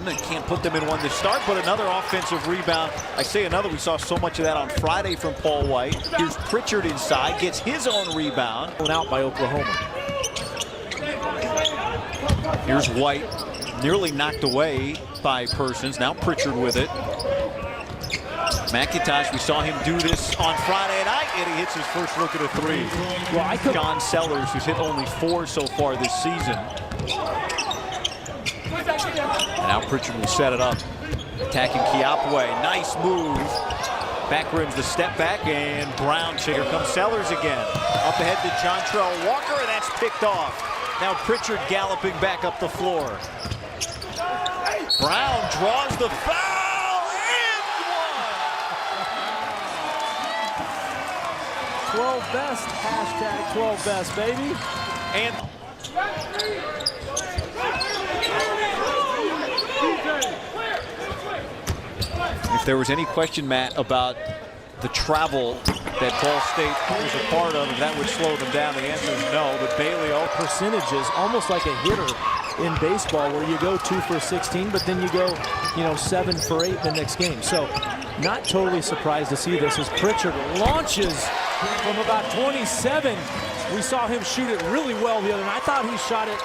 and can't put them in one to start, but another offensive rebound. I say another, we saw so much of that on Friday from Paul White. Here's Pritchard inside, gets his own rebound. Out by Oklahoma. Here's White, nearly knocked away by Persons. Now Pritchard with it. McIntosh, we saw him do this on Friday night, and he hits his first look at a three. Well, John Sellers, who's hit only 4 so far this season. And now Pritchard will set it up. Attacking Kiapway, nice move. Back rims the step back, and Brown. Here comes Sellers again. Up ahead to Jontrell Walker, and that's picked off. Now Pritchard galloping back up the floor. Brown draws the foul, and one. 12 best, hashtag 12 best, baby. And if there was any question, Matt, about the travel that Ball State was a part of, if that would slow them down, the answer is no. But Bailey, percentages, almost like a hitter in baseball, where you go 2 for 16, but then you go, 7 for 8 the next game. So, not totally surprised to see this as Pritchard launches from about 27. We saw him shoot it really well the other night. I thought he shot it.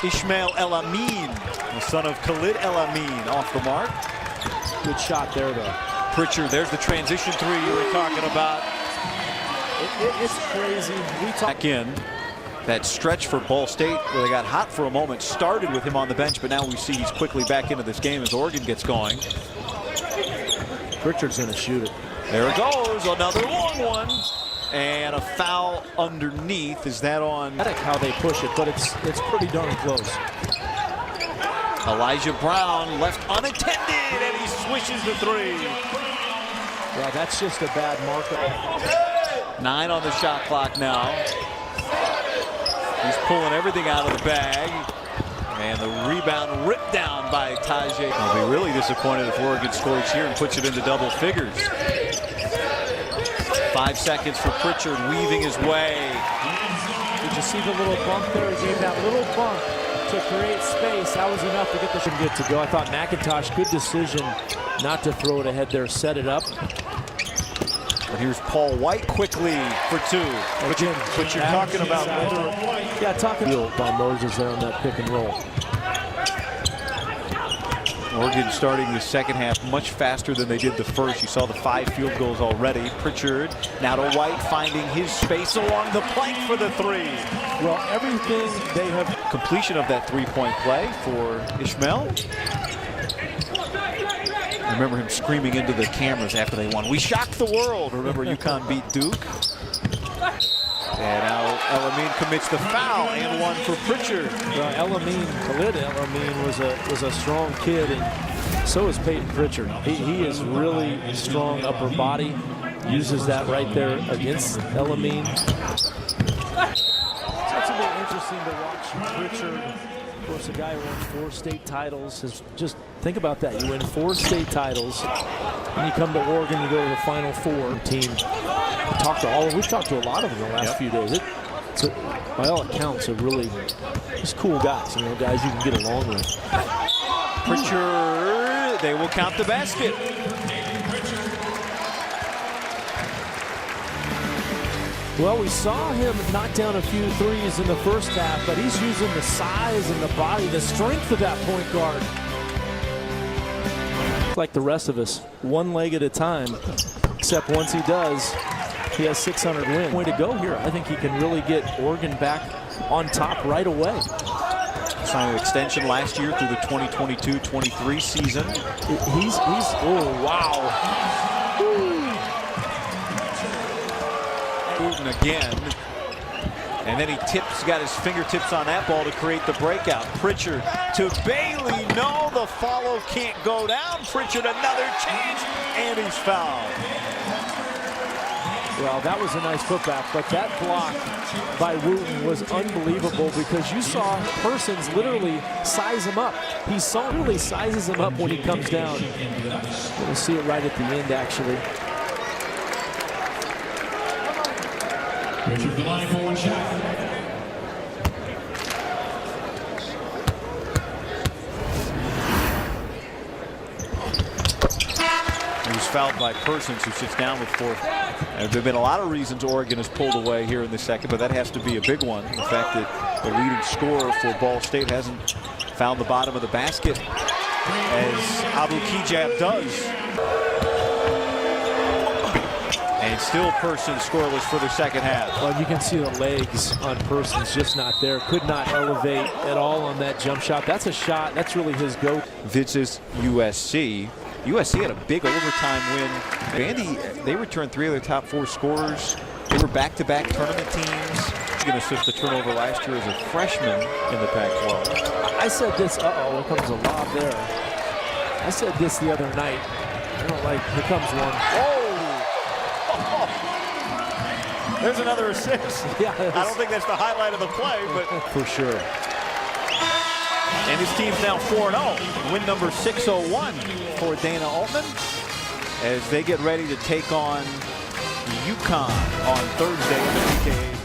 Ishmael El Amin, the son of Khalid El Amin, off the mark. Good shot there, though. Pritchard, there's the transition three you were talking about. It's crazy. Back in. That stretch for Ball State where they got hot for a moment started with him on the bench, but now we see he's quickly back into this game as Oregon gets going. Pritchard's going to shoot it. There it goes, another long one. And a foul underneath. Is that on? How they push it, but it's pretty darn close. Elijah Brown left unattended, and he swishes the three. Yeah, that's just a bad marker. 9 on the shot clock now. He's pulling everything out of the bag. And the rebound ripped down by Tajay. I'll be really disappointed if Oregon scores here and puts it into double figures. 5 seconds for Pritchard, weaving his way. Did you see the little bump there? He gave that little bump to create space. That was enough to get the shot good to go. I thought McIntosh, good decision not to throw it ahead there, set it up. But here's Paul White quickly for 2. But you're talking about by Moses there on that pick and roll. Oregon starting the second half much faster than they did the first. You saw the 5 field goals already. Pritchard now to White, finding his space along the plank for the 3. Well, everything they have. Completion of that 3-point play for Ishmael. I remember him screaming into the cameras after they won. We shocked the world. Remember UConn beat Duke. And now El Amin commits the foul, and 1 for Pritchard. Khalid El Amin was a strong kid, and so is Payton Pritchard. He is really strong upper body. Uses that right there against El Amin. So it's a bit interesting to watch Pritchard. Of course, a guy who won 4 state titles. Just think about that. You win 4 state titles, and you come to Oregon, you go to the Final Four team. We've talked to a lot of them in the last few days. It's by all accounts, a really just cool guys. Guys you can get along with. Pritchard, they will count the basket. Well, we saw him knock down a few threes in the first half, but he's using the size and the body, the strength of that point guard. Like the rest of us, one leg at a time, except once he does, he has 600 wins. Way to go here. I think he can really get Oregon back on top right away. Signed an extension last year through the 2022-23 season. Oh, wow. Putin again. And then he got his fingertips on that ball to create the breakout. Pritchard to Bailey. No, the follow can't go down. Pritchard another chance, and he's fouled. Well, that was a nice putback, but that block by Wooten was unbelievable because you saw Persons literally size him up. He literally sizes him up when he comes down. We'll see it right at the end, actually. Richard, the line forward shot. fouled by Persons, who sits down with 4. And there have been a lot of reasons Oregon has pulled away here in the second, but that has to be a big one. The fact that the leading scorer for Ball State hasn't found the bottom of the basket as Abu Kijab does. And still Persons scoreless for the second half. Well, you can see the legs on Persons just not there. Could not elevate at all on that jump shot. That's a shot. That's really his go. Vitz's USC. USC had a big overtime win. Vandy, they returned 3 of their top 4 scorers. They were back-to-back tournament teams. He can assist the turnover last year as a freshman in the Pac-12. I said this. Uh-oh, here comes a lob there. I said this the other night. I don't like. Here comes one. Oh! There's another assist. Yeah, I don't think that's the highlight of the play, but for sure. And his team's now 4-0. Win number 601 for Dana Altman as they get ready to take on UConn on Thursday in the PTS.